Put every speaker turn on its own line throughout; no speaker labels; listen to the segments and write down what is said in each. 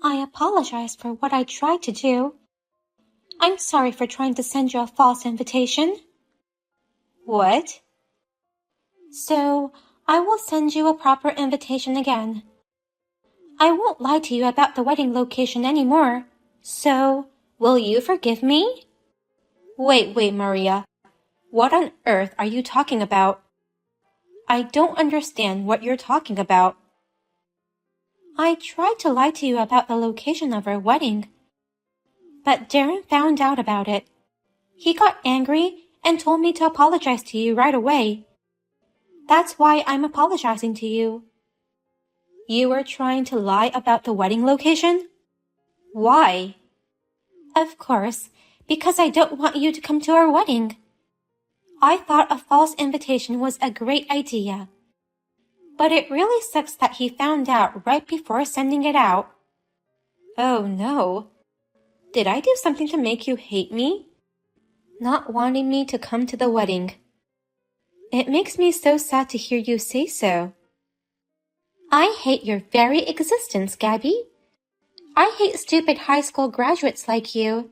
I apologize for what I tried to do. I'm sorry for trying to send you a false invitation.
What?
So, I will send you a proper invitation again. I won't lie to you about the wedding location anymore. So, will you forgive me?
Wait, Maria. What on earth are you talking about? I don't understand what you're talking about.
I tried to lie to you about the location of our wedding. But Darren found out about it. He got angry and told me to apologize to you right away. That's why I'm apologizing to you.
You were trying to lie about the wedding location? Why?
Of course, because I don't want you to come to our wedding. I thought a false invitation was a great idea. But it really sucks that he found out right before sending it out.
Oh no. Did I do something to make you hate me? Not wanting me to come to the wedding. It makes me so sad to hear you say so.
I hate your very existence, Gabby. I hate stupid high school graduates like you.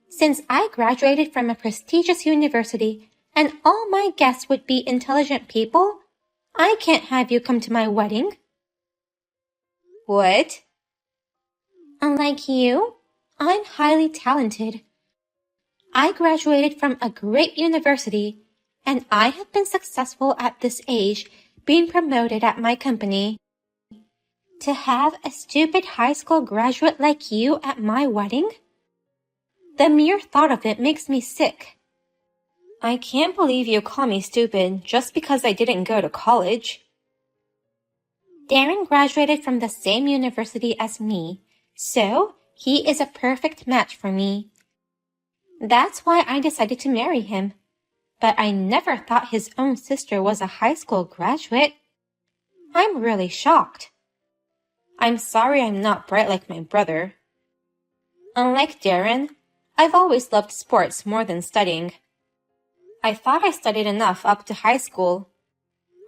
Since I graduated from a prestigious university and all my guests would be intelligent people, I can't have you come to my wedding.
What?
Unlike you, I'm highly talented. I graduated from a great university, and I have been successful at this age, being promoted at my company. To have a stupid high school graduate like you at my wedding? The mere thought of it makes me sick.
I can't believe you call me stupid just because I didn't go to college.
Darren graduated from the same university as me, so he is a perfect match for me. That's why I decided to marry him. But I never thought his own sister was a high school graduate. I'm really shocked.
I'm sorry I'm not bright like my brother. Unlike Darren, I've always loved sports more than studying. I thought I studied enough up to high school.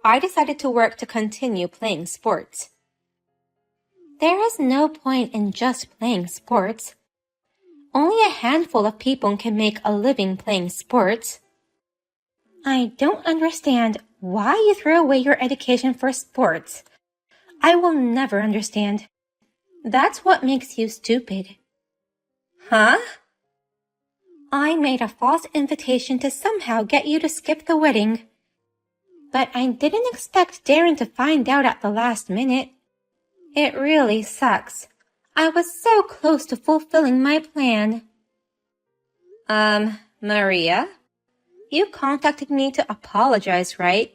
I decided to work to continue playing sports.
There is no point in just playing sports. Only a handful of people can make a living playing sports. I don't understand why you threw away your education for sports. I will never understand. That's what makes you stupid.
Huh?
I made a false invitation to somehow get you to skip the wedding. But I didn't expect Darren to find out at the last minute. It really sucks. I was so close to fulfilling my plan.
Maria? You contacted me to apologize, right?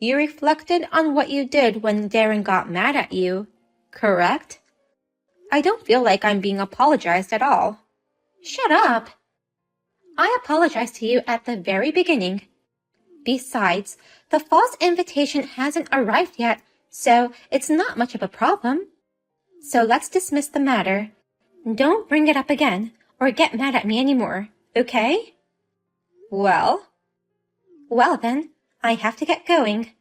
You reflected on what you did when Darren got mad at you, correct? I don't feel like I'm being apologized at all.
Shut up. I apologized to you at the very beginning. Besides, the false invitation hasn't arrived yet, so it's not much of a problem. So let's dismiss the matter. Don't bring it up again or get mad at me anymore, okay?
Well
then, I have to get going.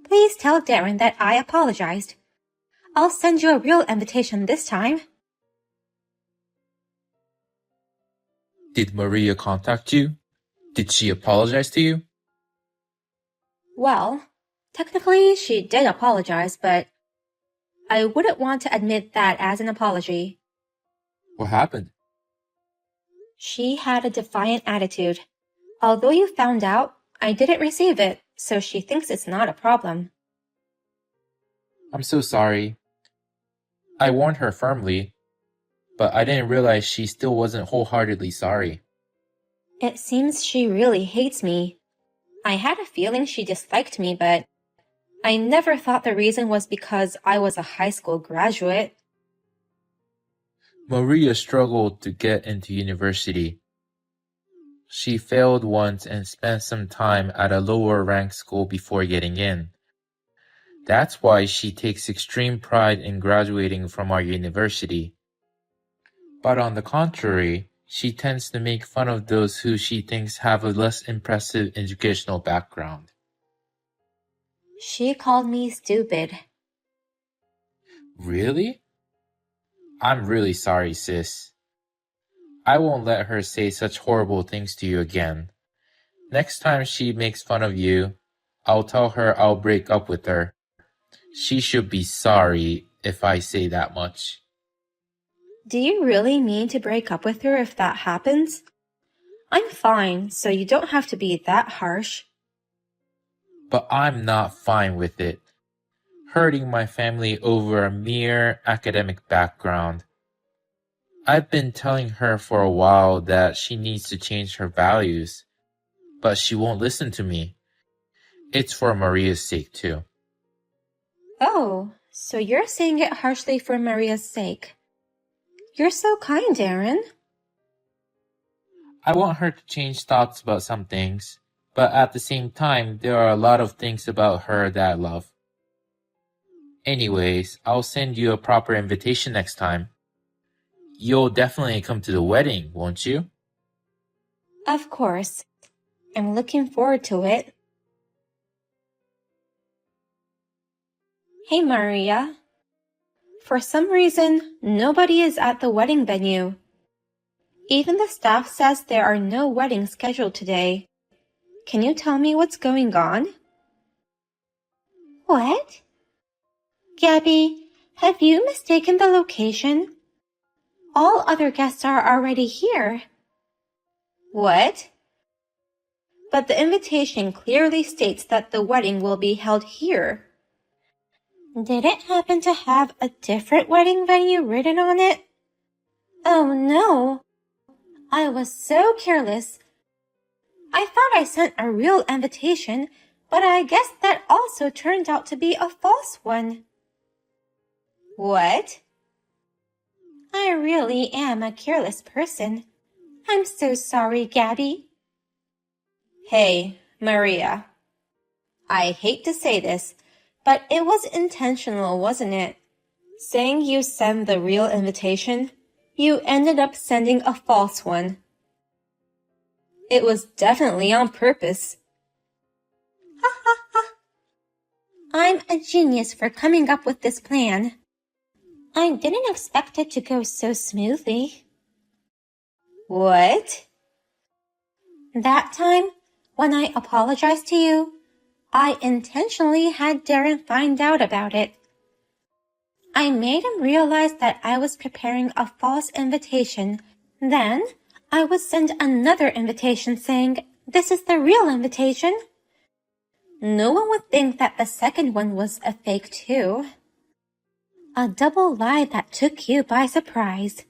Please tell Darren that I apologized. I'll send you a real invitation this time.
Did Maria contact you? Did she apologize to you?
Well, technically she did apologize, but I wouldn't want to admit that as an apology.
What happened?
She had a defiant attitude. Although you found out, I didn't receive it, so she thinks it's not a problem.
I'm so sorry. I warned her firmly, but I didn't realize she still wasn't wholeheartedly sorry.
It seems she really hates me. I had a feeling she disliked me, but I never thought the reason was because I was a high school graduate.
Maria struggled to get into university. She failed once and spent some time at a lower ranked school before getting in. That's why she takes extreme pride in graduating from our university. But on the contrary, she tends to make fun of those who she thinks have a less impressive educational background.
She called me stupid.
Really? I'm really sorry, sis. I won't let her say such horrible things to you again. Next time she makes fun of you, I'll tell her I'll break up with her. She should be sorry if I say that much.
Do you really mean to break up with her if that happens? I'm fine, so you don't have to be that harsh.
But I'm not fine with it. Hurting my family over a mere academic background. I've been telling her for a while that she needs to change her values, but she won't listen to me. It's for Maria's sake, too.
Oh, so you're saying it harshly for Maria's sake. You're so kind, Aaron.
I want her to change thoughts about some things, but at the same time, there are a lot of things about her that I love. Anyways, I'll send you a proper invitation next time. You'll definitely come to the wedding, won't you?
Of course. I'm looking forward to it. Hey, Maria. For some reason, nobody is at the wedding venue. Even the staff says there are no weddings scheduled today. Can you tell me what's going on?
What? Gabby, have you mistaken the location? All other guests are already here.
What? But the invitation clearly states that the wedding will be held here.
Did it happen to have a different wedding venue written on it? Oh no! I was so careless. I thought I sent a real invitation, but I guess that also turned out to be a false one.
What?
I really am a careless person. I'm so sorry, Gabby.
Hey, Maria. I hate to say this, but it was intentional, wasn't it? Saying you sent the real invitation, you ended up sending a false one. It was definitely on purpose.
Ha ha ha. I'm a genius for coming up with this plan. I didn't expect it to go so smoothly.
What?
That time, when I apologized to you, I intentionally had Darren find out about it. I made him realize that I was preparing a false invitation. Then, I would send another invitation saying, "This is the real invitation." No one would think that the second one was a fake too. A double lie that took you by surprise.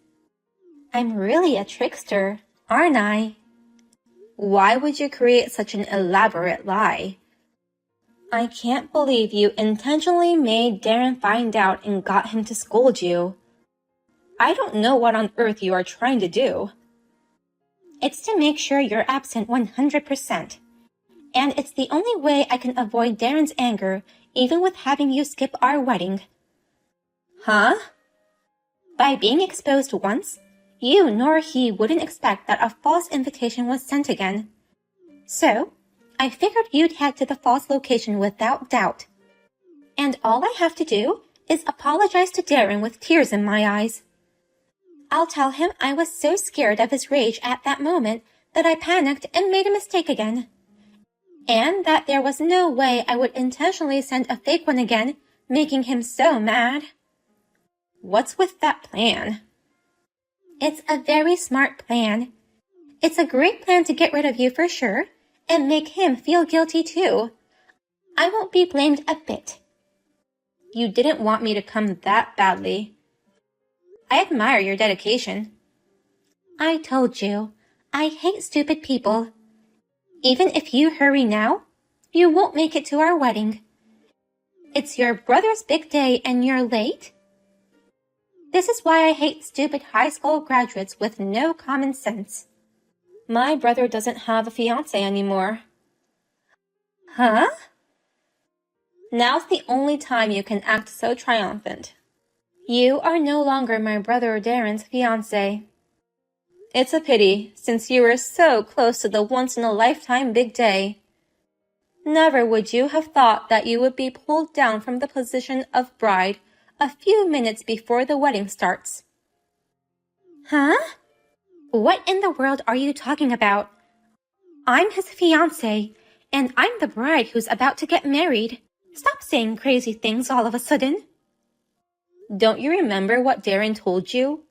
I'm really a trickster, aren't I?
Why would you create such an elaborate lie? I can't believe you intentionally made Darren find out and got him to scold you. I don't know what on earth you are trying to do.
It's to make sure you're absent 100%. And it's the only way I can avoid Darren's anger, even with having you skip our wedding.
Huh?
By being exposed once, you nor he wouldn't expect that a false invitation was sent again. So, I figured you'd head to the false location without doubt. And all I have to do is apologize to Darren with tears in my eyes. I'll tell him I was so scared of his rage at that moment that I panicked and made a mistake again. And that there was no way I would intentionally send a fake one again, making him so mad.
What's with that plan?
It's a very smart plan. It's a great plan to get rid of you for sure, and make him feel guilty too. I won't be blamed a bit.
You didn't want me to come that badly. I admire your dedication.
I told you, I hate stupid people. Even if you hurry now, you won't make it to our wedding. It's your brother's big day and you're late? This is why I hate stupid high school graduates with no common sense.
My brother doesn't have a fiancée anymore.
Huh?
Now's the only time you can act so triumphant. You are no longer my brother Darren's fiancée. It's a pity, since you were so close to the once-in-a-lifetime big day. Never would you have thought that you would be pulled down from the position of bride a few minutes before the wedding starts.
Huh? What in the world are you talking about? I'm his fiancée, and I'm the bride who's about to get married. Stop saying crazy things all of a sudden.
Don't you remember what Darren told you?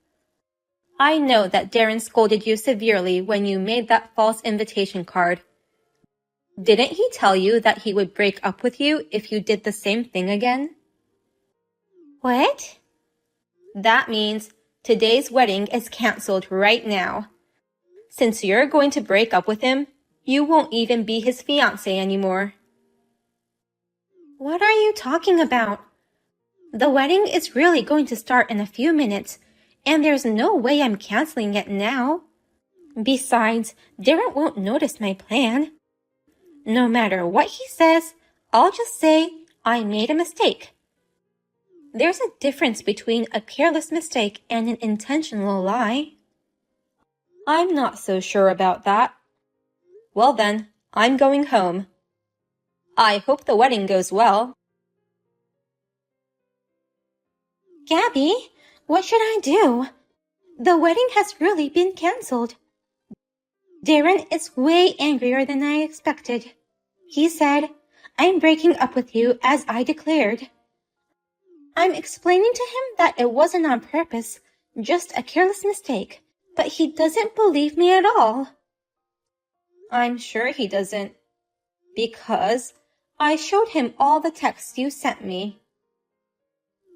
I know that Darren scolded you severely when you made that false invitation card. Didn't he tell you that he would break up with you if you did the same thing again?
What?
That means today's wedding is canceled right now. Since you're going to break up with him, you won't even be his fiancée anymore.
What are you talking about? The wedding is really going to start in a few minutes, and there's no way I'm canceling it now. Besides, Darren won't notice my plan. No matter what he says, I'll just say I made a mistake. There's a difference between a careless mistake and an intentional lie.
I'm not so sure about that. Well then, I'm going home. I hope the wedding goes well.
Gabby, what should I do? The wedding has really been canceled. Darren is way angrier than I expected. He said, I'm breaking up with you as I declared. I'm explaining to him that it wasn't on purpose, just a careless mistake, but he doesn't believe me at all.
I'm sure he doesn't, because I showed him all the texts you sent me.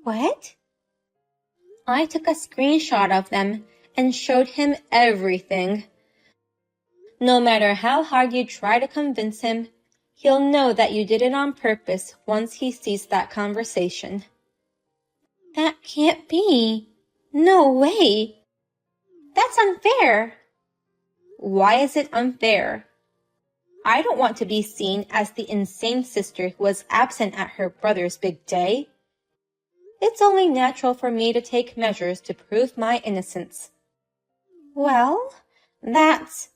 What?
I took a screenshot of them and showed him everything. No matter how hard you try to convince him, he'll know that you did it on purpose once he sees that conversation.
That can't be. No way. That's unfair.
Why is it unfair? I don't want to be seen as the insane sister who was absent at her brother's big day. It's only natural for me to take measures to prove my innocence.
Well, that's...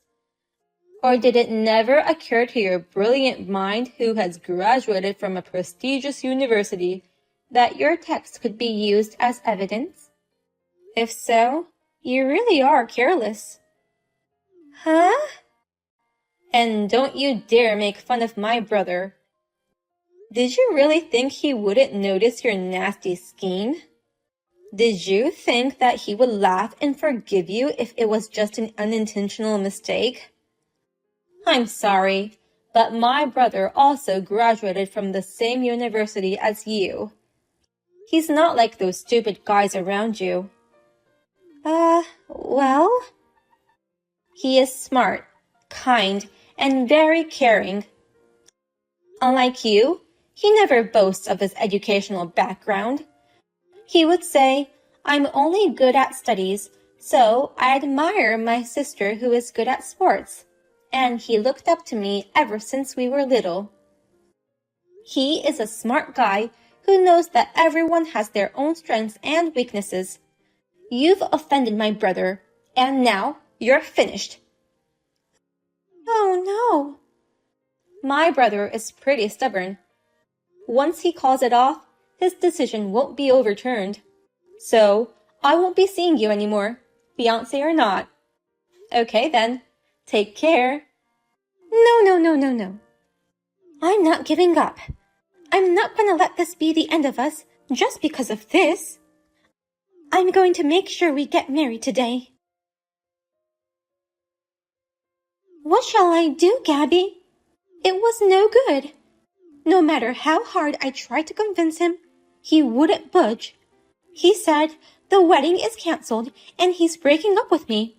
Or did it never occur to your brilliant mind, who has graduated from a prestigious university, that your text could be used as evidence? If so, you really are careless.
Huh?
And don't you dare make fun of my brother. Did you really think he wouldn't notice your nasty scheme? Did you think that he would laugh and forgive you if it was just an unintentional mistake? I'm sorry, but my brother also graduated from the same university as you. He's not like those stupid guys around you.
Well?
He is smart, kind, and very caring. Unlike you, he never boasts of his educational background. He would say, I'm only good at studies, so I admire my sister who is good at sports. And he looked up to me ever since we were little. He is a smart guy who knows that everyone has their own strengths and weaknesses. You've offended my brother, and now you're finished.
Oh no.
My brother is pretty stubborn. Once he calls it off, his decision won't be overturned. So, I won't be seeing you anymore, fiancé or not. Okay then, take care.
No. I'm not giving up. I'm not gonna let this be the end of us just because of this. I'm going to make sure we get married today. What shall I do, Gabby? It was no good. No matter how hard I tried to convince him, he wouldn't budge. He said the wedding is canceled and he's breaking up with me.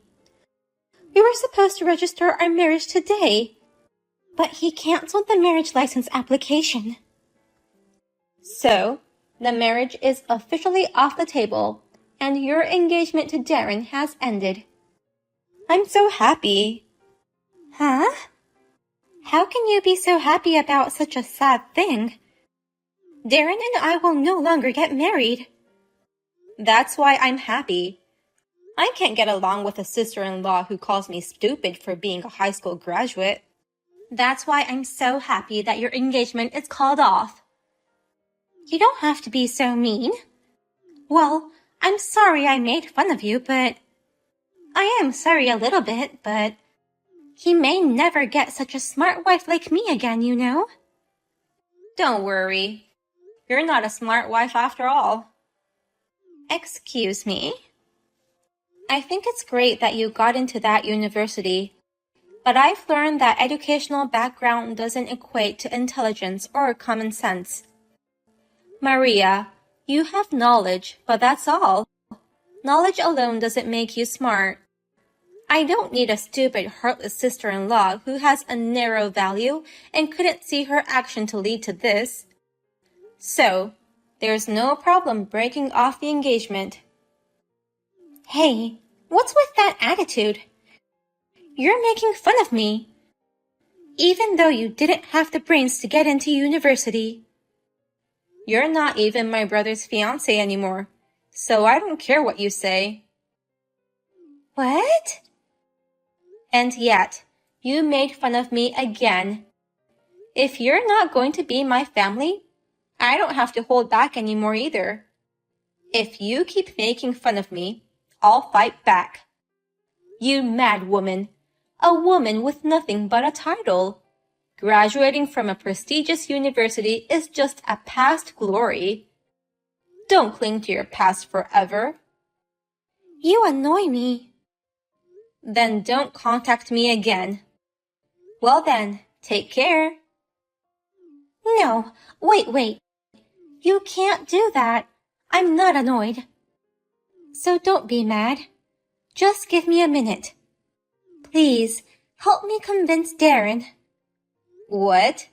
We were supposed to register our marriage today, but he canceled the marriage license application.
So, the marriage is officially off the table, and your engagement to Darren has ended. I'm so happy.
Huh? How can you be so happy about such a sad thing? Darren and I will no longer get married.
That's why I'm happy. I can't get along with a sister-in-law who calls me stupid for being a high school graduate. That's why I'm so happy that your engagement is called off.
You don't have to be so mean. Well, I'm sorry I made fun of you, but I am sorry a little bit, but he may never get such a smart wife like me again, you know.
Don't worry. You're not a smart wife after all.
Excuse me?
I think it's great that you got into that university, but I've learned that educational background doesn't equate to intelligence or common sense. Maria, you have knowledge, but that's all. Knowledge alone doesn't make you smart. I don't need a stupid, heartless sister-in-law who has a narrow value and couldn't see her action to lead to this. So, there's no problem breaking off the engagement.
Hey, what's with that attitude? You're making fun of me. Even though you didn't have the brains to get into university.
You're not even my brother's fiancée anymore, so I don't care what you say.
What?
And yet, you made fun of me again. If you're not going to be my family, I don't have to hold back anymore either. If you keep making fun of me, I'll fight back. You mad woman. A woman with nothing but a title. Graduating from a prestigious university is just a past glory. Don't cling to your past forever.
You annoy me.
Then don't contact me again. Well then, take care.
No, wait. You can't do that. I'm not annoyed. So don't be mad. Just give me a minute. Please, help me convince Darren.
What?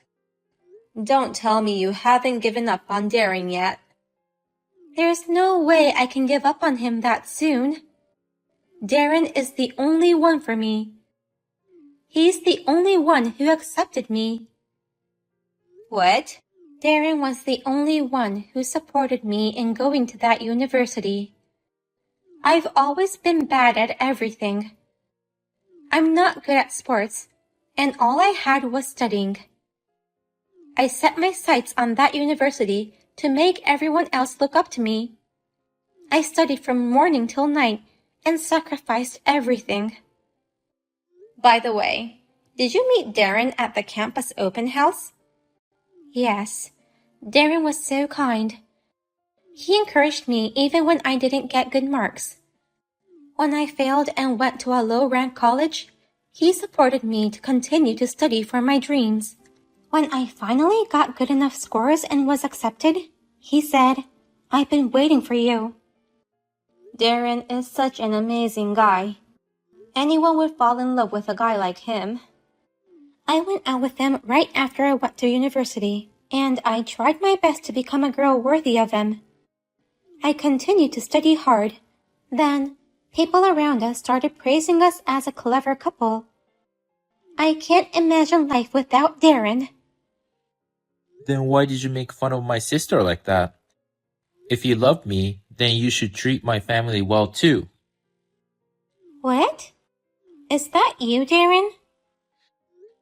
Don't tell me you haven't given up on Darren yet.
There's no way I can give up on him that soon. Darren is the only one for me. He's the only one who accepted me.
What?
Darren was the only one who supported me in going to that university. I've always been bad at everything. I'm not good at sports, and all I had was studying. I set my sights on that university to make everyone else look up to me. I studied from morning till night and sacrificed everything.
By the way, did you meet Darren at the campus open house?
Yes, Darren was so kind. He encouraged me even when I didn't get good marks. When I failed and went to a low-rank college, he supported me to continue to study for my dreams. When I finally got good enough scores and was accepted, he said, "I've been waiting for you."
Darren is such an amazing guy. Anyone would fall in love with a guy like him.
I went out with him right after I went to university, and I tried my best to become a girl worthy of him. I continued to study hard. Then, people around us started praising us as a clever couple. I can't imagine life without Darren.
Then why did you make fun of my sister like that? If you love me, then you should treat my family well too.
What? Is that you, Darren?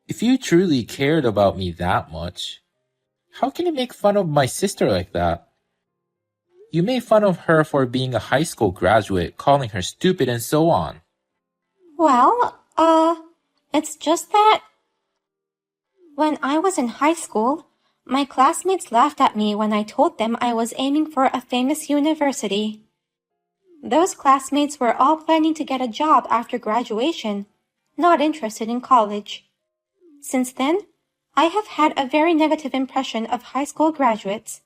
If you truly cared about me that much, how can you make fun of my sister like that? You made fun of her for being a high school graduate, calling her stupid and so on.
Well, it's just that when I was in high school, my classmates laughed at me when I told them I was aiming for a famous university. Those classmates were all planning to get a job after graduation, not interested in college. Since then, I have had a very negative impression of high school graduates.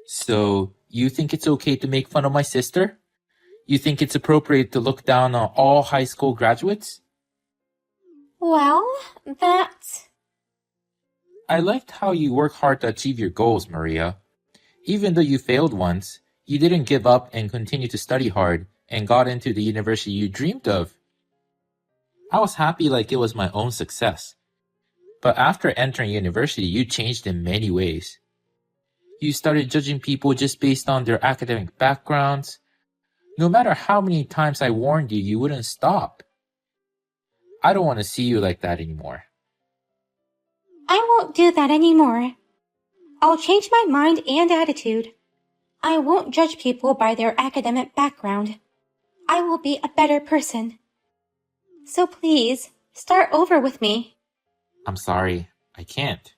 So, you think it's okay to make fun of my sister? You think it's appropriate to look down on all high school graduates?
Well, that's...
I liked how you work hard to achieve your goals, Maria. Even though you failed once, you didn't give up and continued to study hard and got into the university you dreamed of. I was happy like it was my own success. But after entering university, you changed in many ways. You started judging people just based on their academic backgrounds. No matter how many times I warned you, you wouldn't stop. I don't want to see you like that anymore.
I won't do that anymore. I'll change my mind and attitude. I won't judge people by their academic background. I will be a better person. So please, start over with me.
I'm sorry, I can't.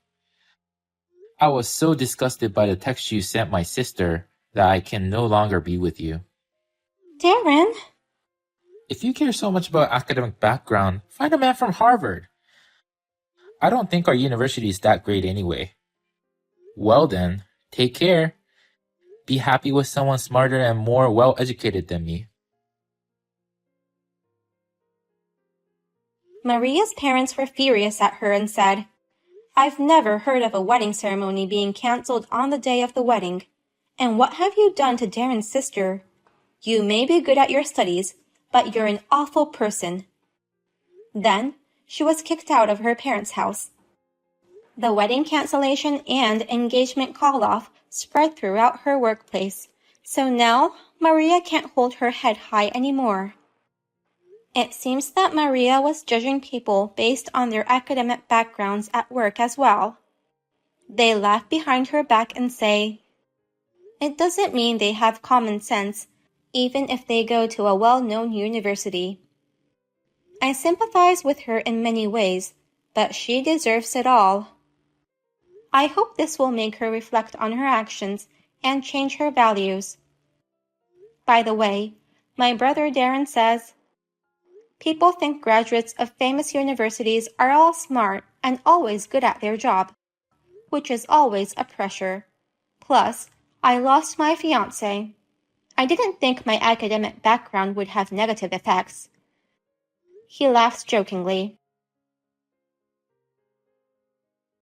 I was so disgusted by the text you sent my sister that I can no longer be with you.
Darren?
If you care so much about academic background, find a man from Harvard. I don't think our university is that great anyway. Well then, take care. Be happy with someone smarter and more well-educated than me.
Maria's parents were furious at her and said, I've never heard of a wedding ceremony being cancelled on the day of the wedding. And what have you done to Darren's sister? You may be good at your studies, but you're an awful person. Then, she was kicked out of her parents' house. The wedding cancellation and engagement call-off spread throughout her workplace, so now Maria can't hold her head high anymore. It seems that Maria was judging people based on their academic backgrounds at work as well. They laugh behind her back and say, it doesn't mean they have common sense, even if they go to a well-known university. I sympathize with her in many ways, but she deserves it all. I hope this will make her reflect on her actions and change her values. By the way, my brother Darren says, people think graduates of famous universities are all smart and always good at their job, which is always a pressure. Plus, I lost my fiancé. I didn't think my academic background would have negative effects. He laughs jokingly.